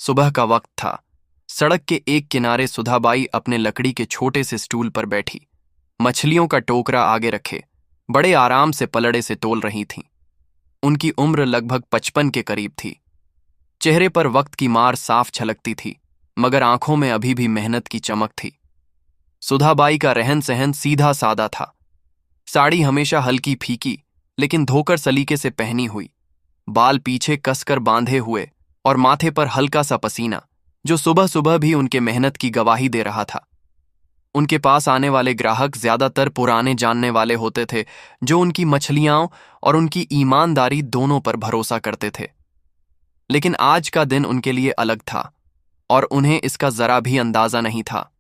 सुबह का वक्त था। सड़क के एक किनारे सुधाबाई अपने लकड़ी के छोटे से स्टूल पर बैठी, मछलियों का टोकरा आगे रखे, बड़े आराम से पलड़े से तोल रही थीं। उनकी उम्र लगभग 55 के करीब थी। चेहरे पर वक्त की मार साफ छलकती थी, मगर आंखों में अभी भी मेहनत की चमक थी। सुधाबाई का रहन सहन सीधा सादा था। साड़ी हमेशा हल्की फीकी लेकिन धोकर सलीके से पहनी हुई, बाल पीछे कसकर बांधे हुए और माथे पर हल्का सा पसीना जो सुबह सुबह भी उनके मेहनत की गवाही दे रहा था। उनके पास आने वाले ग्राहक ज्यादातर पुराने जानने वाले होते थे, जो उनकी मछलियां और उनकी ईमानदारी दोनों पर भरोसा करते थे। लेकिन आज का दिन उनके लिए अलग था और उन्हें इसका जरा भी अंदाजा नहीं था।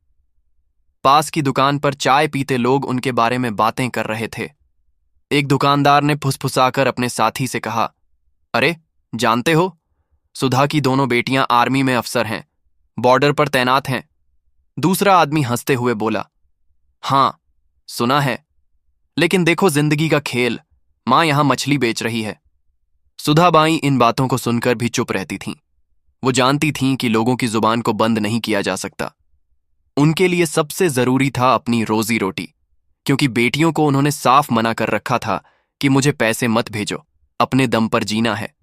पास की दुकान पर चाय पीते लोग उनके बारे में बातें कर रहे थे। एक दुकानदार ने फुसफुसाकर अपने साथी से कहा, अरे जानते हो, सुधा की दोनों बेटियां आर्मी में अफसर हैं, बॉर्डर पर तैनात हैं। दूसरा आदमी हंसते हुए बोला, हाँ सुना है, लेकिन देखो जिंदगी का खेल, मां यहां मछली बेच रही है। सुधाबाई इन बातों को सुनकर भी चुप रहती थीं। वो जानती थीं कि लोगों की जुबान को बंद नहीं किया जा सकता। उनके लिए सबसे जरूरी था अपनी रोजी रोटी, क्योंकि बेटियों को उन्होंने साफ मना कर रखा था कि मुझे पैसे मत भेजो, अपने दम पर जीना है।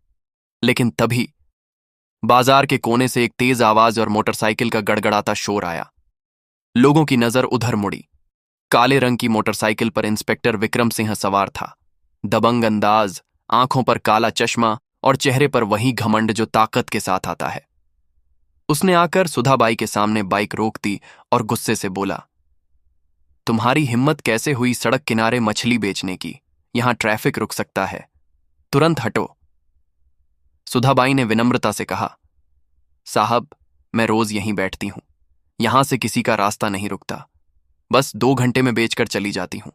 लेकिन तभी बाजार के कोने से एक तेज आवाज और मोटरसाइकिल का गड़गड़ाता शोर आया। लोगों की नजर उधर मुड़ी। काले रंग की मोटरसाइकिल पर इंस्पेक्टर विक्रम सिंह सवार था। दबंग अंदाज, आंखों पर काला चश्मा और चेहरे पर वही घमंड जो ताकत के साथ आता है। उसने आकर सुधाबाई के सामने बाइक रोक दी और गुस्से से बोला, तुम्हारी हिम्मत कैसे हुई सड़क किनारे मछली बेचने की? यहां ट्रैफिक रुक सकता है, तुरंत हटो। सुधाबाई ने विनम्रता से कहा, साहब मैं रोज यहीं बैठती हूं, यहां से किसी का रास्ता नहीं रुकता, बस 2 घंटे में बेचकर चली जाती हूं।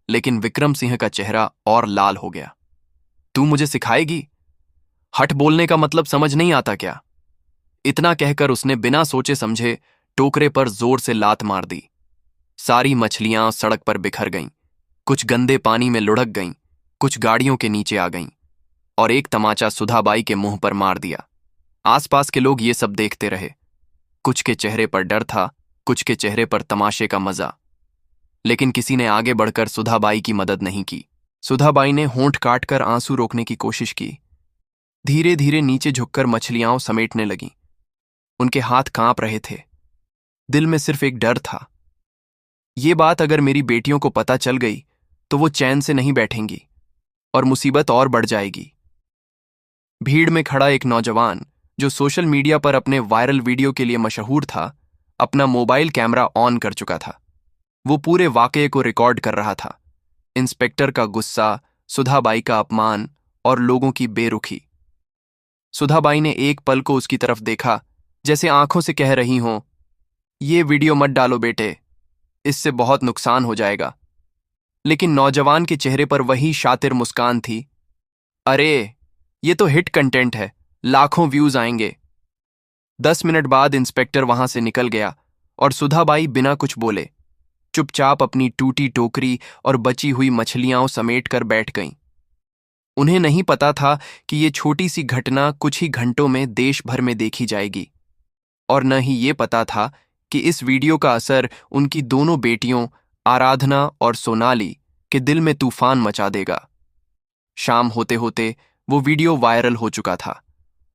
लेकिन विक्रम सिंह का चेहरा और लाल हो गया। तू मुझे सिखाएगी? हट बोलने का मतलब समझ नहीं आता क्या? इतना कहकर उसने बिना सोचे समझे टोकरे पर जोर से लात मार दी। सारी मछलियां सड़क पर बिखर गईं, कुछ गंदे पानी में लुढ़क गईं, कुछ गाड़ियों के नीचे आ गईं, और एक तमाचा सुधाबाई के मुंह पर मार दिया। आसपास के लोग ये सब देखते रहे। कुछ के चेहरे पर डर था, कुछ के चेहरे पर तमाशे का मजा, लेकिन किसी ने आगे बढ़कर सुधाबाई की मदद नहीं की। सुधाबाई ने होंठ काटकर आंसू रोकने की कोशिश की। धीरे धीरे नीचे झुककर मछलियां समेटने लगीं। उनके हाथ कांप रहे थे। दिल में सिर्फ एक डर था, ये बात अगर मेरी बेटियों को पता चल गई तो वो चैन से नहीं बैठेंगी और मुसीबत और बढ़ जाएगी। भीड़ में खड़ा एक नौजवान, जो सोशल मीडिया पर अपने वायरल वीडियो के लिए मशहूर था, अपना मोबाइल कैमरा ऑन कर चुका था। वो पूरे वाकये को रिकॉर्ड कर रहा था। इंस्पेक्टर का गुस्सा, सुधाबाई का अपमान और लोगों की बेरुखी। सुधाबाई ने एक पल को उसकी तरफ देखा, जैसे आंखों से कह रही हों, ये वीडियो मत डालो बेटे, इससे बहुत नुकसान हो जाएगा। लेकिन नौजवान के चेहरे पर वही शातिर मुस्कान थी। अरे ये तो हिट कंटेंट है, लाखों व्यूज आएंगे। 10 मिनट बाद इंस्पेक्टर वहां से निकल गया और सुधाबाई बिना कुछ बोले चुपचाप अपनी टूटी टोकरी और बची हुई मछलियां समेट कर बैठ गईं। उन्हें नहीं पता था कि ये छोटी सी घटना कुछ ही घंटों में देश भर में देखी जाएगी, और न ही ये पता था कि इस वीडियो का असर उनकी दोनों बेटियों आराधना और सोनाली के दिल में तूफान मचा देगा। शाम होते होते वो वीडियो वायरल हो चुका था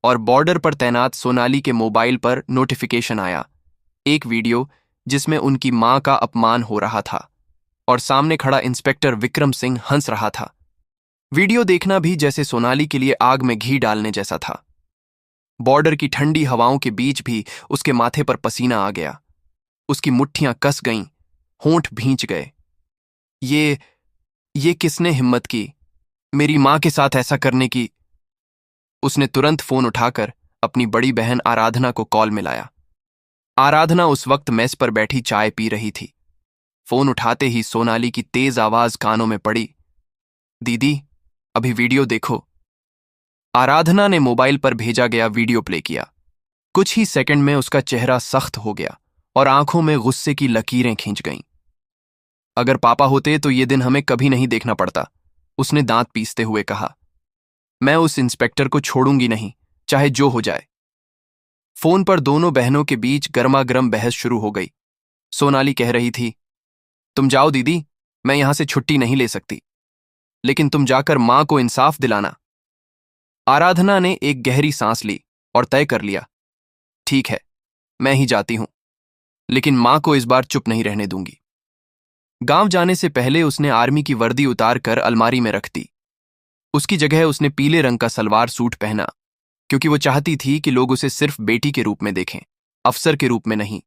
और बॉर्डर पर तैनात सोनाली के मोबाइल पर नोटिफिकेशन आया। एक वीडियो जिसमें उनकी मां का अपमान हो रहा था और सामने खड़ा इंस्पेक्टर विक्रम सिंह हंस रहा था। वीडियो देखना भी जैसे सोनाली के लिए आग में घी डालने जैसा था। बॉर्डर की ठंडी हवाओं के बीच भी उसके माथे पर पसीना आ गया। उसकी मुट्ठियां कस गईं, होंठ भींच गए। ये किसने हिम्मत की मेरी मां के साथ ऐसा करने की? उसने तुरंत फोन उठाकर अपनी बड़ी बहन आराधना को कॉल मिलाया। आराधना उस वक्त मेस पर बैठी चाय पी रही थी। फोन उठाते ही सोनाली की तेज आवाज कानों में पड़ी, दीदी अभी वीडियो देखो। आराधना ने मोबाइल पर भेजा गया वीडियो प्ले किया। कुछ ही सेकंड में उसका चेहरा सख्त हो गया और आंखों में गुस्से की लकीरें खींच गईं। अगर पापा होते तो ये दिन हमें कभी नहीं देखना पड़ता, उसने दांत पीसते हुए कहा। मैं उस इंस्पेक्टर को छोड़ूंगी नहीं, चाहे जो हो जाए। फोन पर दोनों बहनों के बीच गर्मागर्म बहस शुरू हो गई। सोनाली कह रही थी, तुम जाओ दीदी, मैं यहां से छुट्टी नहीं ले सकती, लेकिन तुम जाकर मां को इंसाफ दिलाना। आराधना ने एक गहरी सांस ली और तय कर लिया, ठीक है, मैं ही जाती हूं, लेकिन मां को इस बार चुप नहीं रहने दूंगी। गांव जाने से पहले उसने आर्मी की वर्दी उतार कर अलमारी में रख दी। उसकी जगह उसने पीले रंग का सलवार सूट पहना, क्योंकि वो चाहती थी कि लोग उसे सिर्फ बेटी के रूप में देखें, अफसर के रूप में नहीं।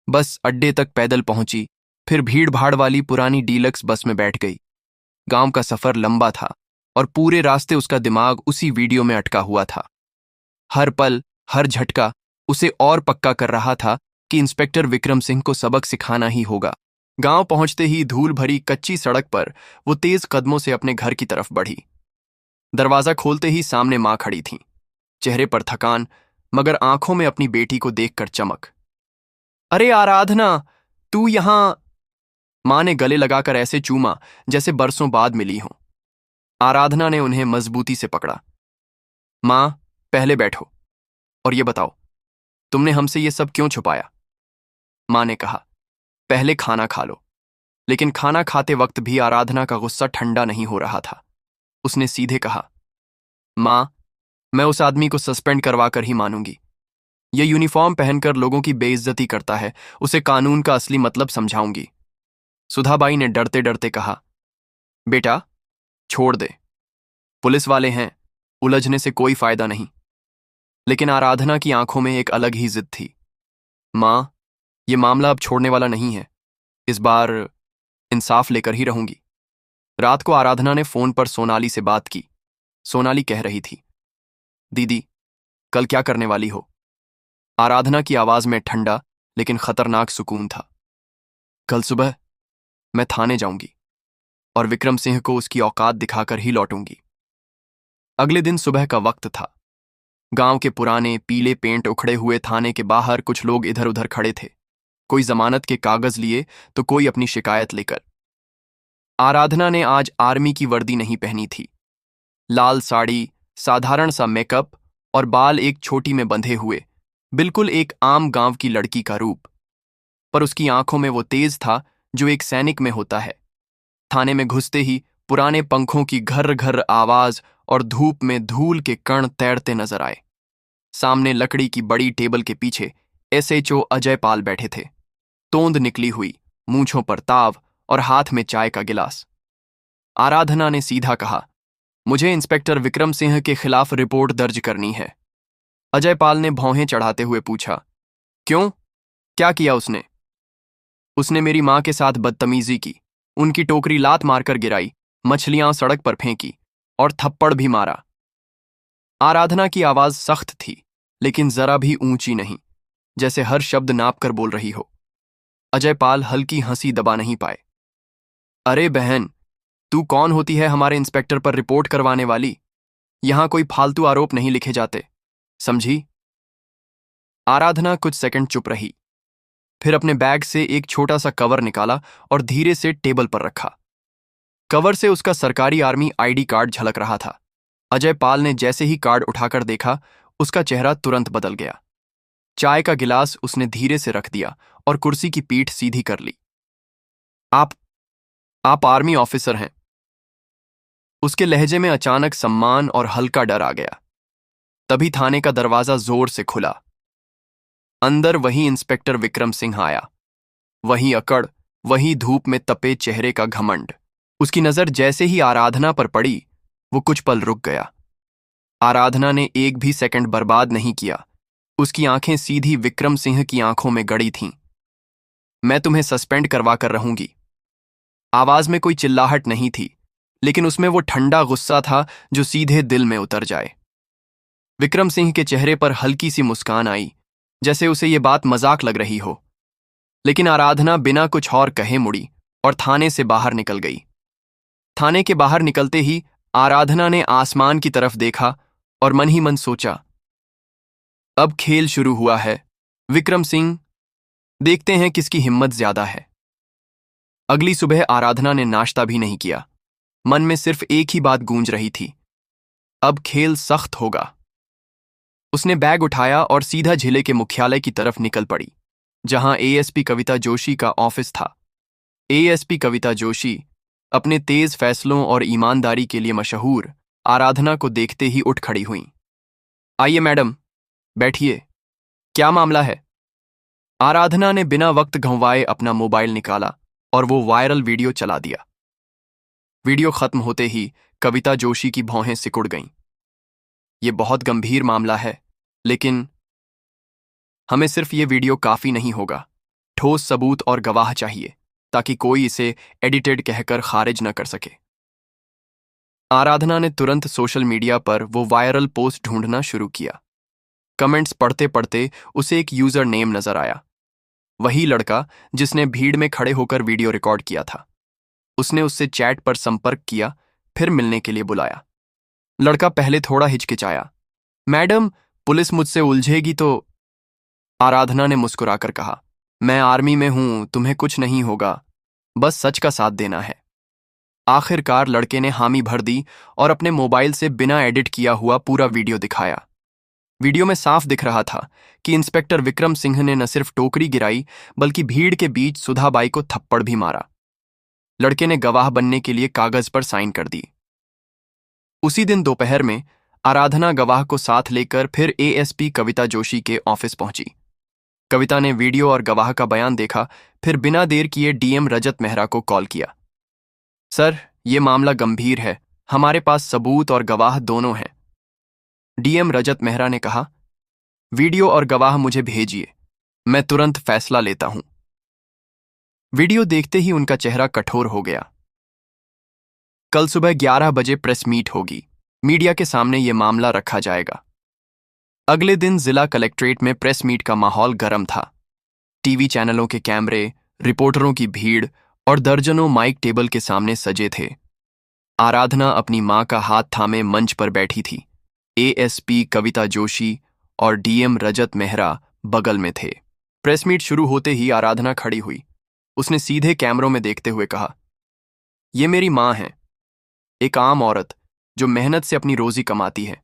बस अड्डे तक पैदल पहुंची, फिर भीड़ भाड़ वाली पुरानी डीलक्स बस में बैठ गई। गांव का सफर लंबा था और पूरे रास्ते उसका दिमाग उसी वीडियो में अटका हुआ था। हर पल, हर झटका उसे और पक्का कर रहा था कि इंस्पेक्टर विक्रम सिंह को सबक सिखाना ही होगा। गांव पहुंचते ही धूल भरी कच्ची सड़क पर वो तेज कदमों से अपने घर की तरफ बढ़ी। दरवाजा खोलते ही सामने मां खड़ी थीं, चेहरे पर थकान, मगर आंखों में अपनी बेटी को देखकर चमक। अरे आराधना, तू यहां? मां ने गले लगाकर ऐसे चूमा जैसे बरसों बाद मिली हों। आराधना ने उन्हें मजबूती से पकड़ा। मां, पहले बैठो और ये बताओ, तुमने हमसे ये सब क्यों छुपाया? मां ने कहा, पहले खाना खा लो। लेकिन खाना खाते वक्त भी आराधना का गुस्सा ठंडा नहीं हो रहा था। उसने सीधे कहा, मां, मैं उस आदमी को सस्पेंड करवा कर ही मानूंगी। यह यूनिफॉर्म पहनकर लोगों की बेइज्जती करता है, उसे कानून का असली मतलब समझाऊंगी। सुधाबाई ने डरते डरते कहा, बेटा, छोड़ दे, पुलिस वाले हैं, उलझने से कोई फायदा नहीं। लेकिन आराधना की आंखों में एक अलग ही जिद थी। मां, यह मामला अब छोड़ने वाला नहीं है, इस बार इंसाफ लेकर ही रहूंगी। रात को आराधना ने फोन पर सोनाली से बात की। सोनाली कह रही थी, दीदी, कल क्या करने वाली हो? आराधना की आवाज में ठंडा लेकिन खतरनाक सुकून था। कल सुबह मैं थाने जाऊंगी और विक्रम सिंह को उसकी औकात दिखाकर ही लौटूंगी। अगले दिन सुबह का वक्त था। गांव के पुराने पीले पेंट उखड़े हुए थाने के बाहर कुछ लोग इधर उधर खड़े थे, कोई जमानत के कागज लिए तो कोई अपनी शिकायत लेकर। आराधना ने आज आर्मी की वर्दी नहीं पहनी थी। लाल साड़ी, साधारण सा मेकअप और बाल एक छोटी में बंधे हुए, बिल्कुल एक आम गांव की लड़की का रूप। पर उसकी आंखों में वो तेज था जो एक सैनिक में होता है। थाने में घुसते ही पुराने पंखों की घर घर आवाज और धूप में धूल के कण तैरते नजर आए। सामने लकड़ी की बड़ी टेबल के पीछे एसएचओ अजय पाल बैठे थे, तोंद निकली हुई, मूंछों पर ताव और हाथ में चाय का गिलास। आराधना ने सीधा कहा, मुझे इंस्पेक्टर विक्रम सिंह के खिलाफ रिपोर्ट दर्ज करनी है। अजय पाल ने भौहें चढ़ाते हुए पूछा, क्यों, क्या किया उसने? उसने मेरी मां के साथ बदतमीजी की, उनकी टोकरी लात मारकर गिराई, मछलियां सड़क पर फेंकी और थप्पड़ भी मारा। आराधना की आवाज सख्त थी, लेकिन जरा भी ऊंची नहीं, जैसे हर शब्द नाप कर बोल रही हो। अजय पाल हल्की हंसी दबा नहीं पाए। अरे बहन, तू कौन होती है हमारे इंस्पेक्टर पर रिपोर्ट करवाने वाली? यहां कोई फालतू आरोप नहीं लिखे जाते, समझी? आराधना कुछ सेकंड चुप रही, फिर अपने बैग से एक छोटा सा कवर निकाला और धीरे से टेबल पर रखा। कवर से उसका सरकारी आर्मी आईडी कार्ड झलक रहा था। अजय पाल ने जैसे ही कार्ड उठाकर देखा, उसका चेहरा तुरंत बदल गया। चाय का गिलास उसने धीरे से रख दिया और कुर्सी की पीठ सीधी कर ली। आप आर्मी ऑफिसर हैं? उसके लहजे में अचानक सम्मान और हल्का डर आ गया। तभी थाने का दरवाजा जोर से खुला। अंदर वही इंस्पेक्टर विक्रम सिंह आया। वही अकड़, वही धूप में तपे चेहरे का घमंड। उसकी नजर जैसे ही आराधना पर पड़ी, वो कुछ पल रुक गया। आराधना ने एक भी सेकंड बर्बाद नहीं किया। उसकी आंखें सीधी विक्रम सिंह की आंखों में गड़ी थीं। मैं तुम्हें सस्पेंड करवा कर रहूंगी। आवाज में कोई चिल्लाहट नहीं थी, लेकिन उसमें वो ठंडा गुस्सा था जो सीधे दिल में उतर जाए। विक्रम सिंह के चेहरे पर हल्की सी मुस्कान आई, जैसे उसे ये बात मजाक लग रही हो। लेकिन आराधना बिना कुछ और कहे मुड़ी और थाने से बाहर निकल गई। थाने के बाहर निकलते ही आराधना ने आसमान की तरफ देखा और मन ही मन सोचा, अब खेल शुरू हुआ है। विक्रम सिंह, देखते हैं किसकी हिम्मत ज्यादा है। अगली सुबह आराधना ने नाश्ता भी नहीं किया। मन में सिर्फ एक ही बात गूंज रही थी, अब खेल सख्त होगा। उसने बैग उठाया और सीधा जिले के मुख्यालय की तरफ निकल पड़ी, जहां एएसपी कविता जोशी का ऑफिस था। एएसपी कविता जोशी अपने तेज फैसलों और ईमानदारी के लिए मशहूर आराधना को देखते ही उठ खड़ी हुईं। आइए मैडम, बैठिए। क्या मामला है? आराधना ने बिना वक्त गंवाए अपना मोबाइल निकाला और वो वायरल वीडियो चला दिया। वीडियो खत्म होते ही कविता जोशी की भौहें सिकुड़ गईं। ये बहुत गंभीर मामला है, लेकिन हमें सिर्फ ये वीडियो काफी नहीं होगा। ठोस सबूत और गवाह चाहिए, ताकि कोई इसे एडिटेड कहकर खारिज न कर सके। आराधना ने तुरंत सोशल मीडिया पर वो वायरल पोस्ट ढूंढना शुरू किया। कमेंट्स पढ़ते पढ़ते उसे एक यूजर नेम नजर आया, वही लड़का जिसने भीड़ में खड़े होकर वीडियो रिकॉर्ड किया था। उसने उससे चैट पर संपर्क किया, फिर मिलने के लिए बुलाया। लड़का पहले थोड़ा हिचकिचाया। मैडम, पुलिस मुझसे उलझेगी तो। आराधना ने मुस्कुराकर कहा, मैं आर्मी में हूं, तुम्हें कुछ नहीं होगा, बस सच का साथ देना है। आखिरकार लड़के ने हामी भर दी और अपने मोबाइल से बिना एडिट किया हुआ पूरा वीडियो दिखाया। वीडियो में साफ दिख रहा था कि इंस्पेक्टर विक्रम सिंह ने न सिर्फ टोकरी गिराई, बल्कि भीड़ के बीच सुधाबाई को थप्पड़ भी मारा। लड़के ने गवाह बनने के लिए कागज पर साइन कर दी। उसी दिन दोपहर में आराधना गवाह को साथ लेकर फिर एएसपी कविता जोशी के ऑफिस पहुंची। कविता ने वीडियो और गवाह का बयान देखा, फिर बिना देर किए डीएम रजत मेहरा को कॉल किया। सर, ये मामला गंभीर है, हमारे पास सबूत और गवाह दोनों हैं। डीएम रजत मेहरा ने कहा, वीडियो और गवाह मुझे भेजिए, मैं तुरंत फैसला लेता हूं। वीडियो देखते ही उनका चेहरा कठोर हो गया। कल सुबह 11 बजे प्रेस मीट होगी, मीडिया के सामने ये मामला रखा जाएगा। अगले दिन जिला कलेक्ट्रेट में प्रेस मीट का माहौल गर्म था। टीवी चैनलों के कैमरे, रिपोर्टरों की भीड़ और दर्जनों माइक टेबल के सामने सजे थे। आराधना अपनी मां का हाथ थामे मंच पर बैठी थी। एएसपी कविता जोशी और डीएम रजत मेहरा बगल में थे। प्रेस मीट शुरू होते ही आराधना खड़ी हुई। उसने सीधे कैमरों में देखते हुए कहा, ये मेरी मां है, एक आम औरत जो मेहनत से अपनी रोजी कमाती है।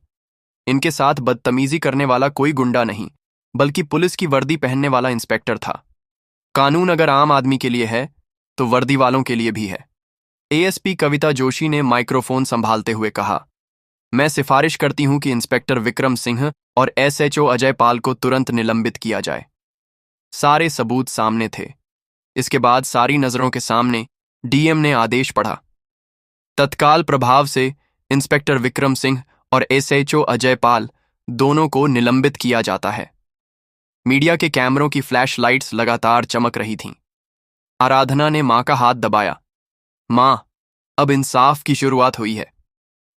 इनके साथ बदतमीजी करने वाला कोई गुंडा नहीं, बल्कि पुलिस की वर्दी पहनने वाला इंस्पेक्टर था। कानून अगर आम आदमी के लिए है, तो वर्दी वालों के लिए भी है। एएसपी कविता जोशी ने माइक्रोफोन संभालते हुए कहा, मैं सिफारिश करती हूं कि इंस्पेक्टर विक्रम सिंह और एसएचओ अजय पाल को तुरंत निलंबित किया जाए। सारे सबूत सामने थे। इसके बाद सारी नजरों के सामने डीएम ने आदेश पढ़ा, तत्काल प्रभाव से इंस्पेक्टर विक्रम सिंह और एसएचओ अजय पाल दोनों को निलंबित किया जाता है। मीडिया के कैमरों की फ्लैश लाइट्स लगातार चमक रही थीं। आराधना ने मां का हाथ दबाया। मां, अब इंसाफ की शुरुआत हुई है।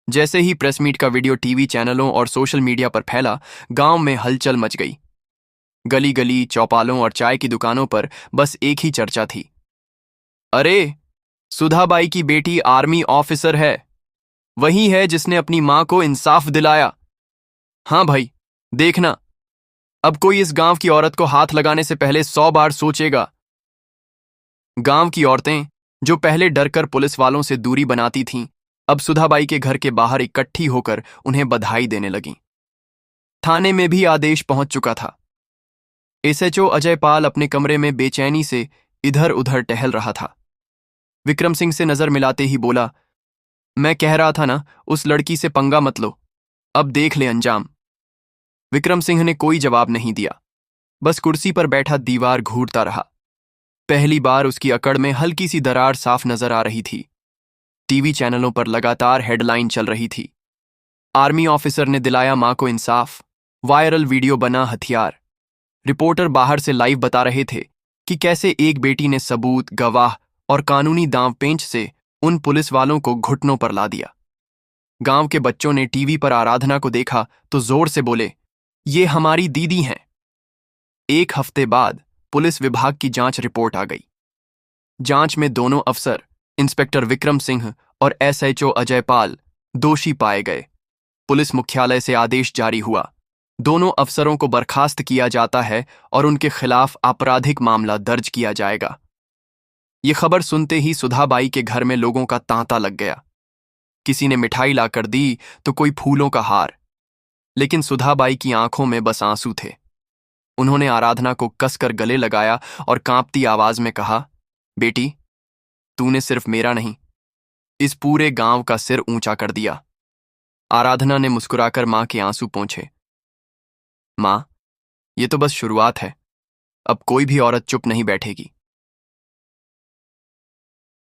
जैसे ही प्रेस मीट का वीडियो टीवी चैनलों और सोशल मीडिया पर फैला, गांव में हलचल मच गई। गली गली, चौपालों और चाय की दुकानों पर बस एक ही चर्चा थी, अरे, सुधाबाई की बेटी आर्मी ऑफिसर है, वही है जिसने अपनी मां को इंसाफ दिलाया। हां भाई, देखना, अब कोई इस गांव की औरत को हाथ लगाने से पहले 100 बार सोचेगा। गांव की औरतें जो पहले डरकर पुलिस वालों से दूरी बनाती थीं, अब सुधाबाई के घर के बाहर इकट्ठी होकर उन्हें बधाई देने लगीं। थाने में भी आदेश पहुंच चुका था। एसएचओ अजय पाल अपने कमरे में बेचैनी से इधर उधर टहल रहा था। विक्रम सिंह से नजर मिलाते ही बोला, मैं कह रहा था ना, उस लड़की से पंगा मत लो, अब देख ले अंजाम। विक्रम सिंह ने कोई जवाब नहीं दिया, बस कुर्सी पर बैठा दीवार घूरता रहा। पहली बार उसकी अकड़ में हल्की सी दरार साफ नजर आ रही थी। टीवी चैनलों पर लगातार हेडलाइन चल रही थी, आर्मी ऑफिसर ने दिलाया मां को इंसाफ, वायरल वीडियो बना हथियार। रिपोर्टर बाहर से लाइव बता रहे थे कि कैसे एक बेटी ने सबूत, गवाह और कानूनी दांवपेंच से उन पुलिस वालों को घुटनों पर ला दिया। गांव के बच्चों ने टीवी पर आराधना को देखा तो जोर से बोले, ये हमारी दीदी हैं। एक हफ्ते बाद पुलिस विभाग की जांच रिपोर्ट आ गई। जांच में दोनों अफसर, इंस्पेक्टर विक्रम सिंह और एसएचओ अजय पाल, दोषी पाए गए। पुलिस मुख्यालय से आदेश जारी हुआ, दोनों अफसरों को बर्खास्त किया जाता है और उनके खिलाफ आपराधिक मामला दर्ज किया जाएगा। ये खबर सुनते ही सुधाबाई के घर में लोगों का तांता लग गया। किसी ने मिठाई लाकर दी तो कोई फूलों का हार। लेकिन सुधाबाई की आंखों में बस आंसू थे। उन्होंने आराधना को कसकर गले लगाया और कांपती आवाज में कहा, बेटी, तूने सिर्फ मेरा नहीं, इस पूरे गांव का सिर ऊंचा कर दिया। आराधना ने मुस्कुराकर मां के आंसू पोंछे। मां, ये तो बस शुरुआत है। अब कोई भी औरत चुप नहीं बैठेगी।